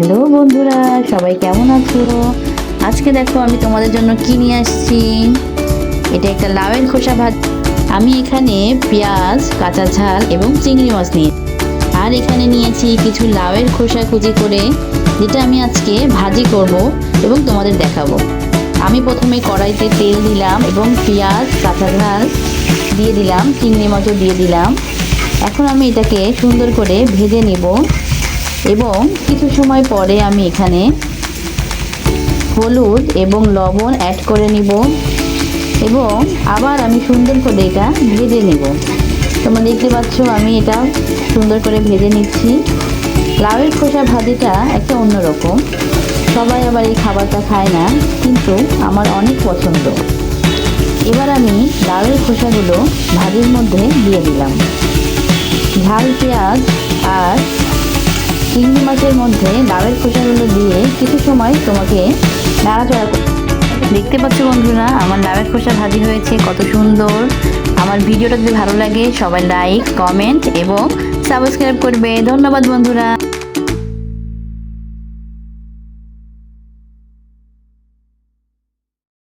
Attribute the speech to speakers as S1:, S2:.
S1: Hello বন্ধুরা, সবাই কেমন আছো? আজকে দেখো আমি তোমাদের জন্য কি নিয়ে আসছি। এটা একটা লাউয়ের খোসা ভাজি। আমি এখানে পেঁয়াজ, কাঁচা ঝাল এবং চিংড়ি মাছ নিয়ে আর এখানে নিয়েছি কিছু লাউয়ের খোসা কুচি করে, যেটা আমি আজকে ভাজি করব এবং তোমাদের দেখাবো। আমি প্রথমে কড়াইতে তেল দিলাম এবং পেঁয়াজ, কাঁচা ঝাল দিয়ে দিলাম, চিংড়ি মাছও দিয়ে দিলাম। এখন আমি এটাকে সুন্দর করে ভেজে নেব এবং কিছু সময় পরে আমি এখানে হলুদ এবং লবণ অ্যাড করে নিব এবং আবার আমি সুন্দর করে এটা ভেজে নেব। তোমরা দেখতে পাচ্ছ আমি এটা সুন্দর করে ভেজে নিচ্ছি। লাউয়ের খোসা ভাজিটা একটা অন্যরকম, সবাই আবার এই খাবারটা খায় না, কিন্তু আমার অনেক পছন্দ। এবার আমি লাউয়ের খোসাগুলো ভাজির মধ্যে দিয়ে দিলাম। ঝাল পেঁয়াজ আর চিংড়ি মাছের মধ্যে লাউয়ের খোসাগুলো দিয়ে কিছু সময় তোমাকে নাড়াচাড়া করতে। দেখতে পাচ্ছ বন্ধুরা, আমার লাউয়ের খোসা ভাজি হয়েছে কত সুন্দর। আমার ভিডিওটা যদি ভালো লাগে সবাই লাইক, কমেন্ট এবং সাবস্ক্রাইব করবে। ধন্যবাদ বন্ধুরা।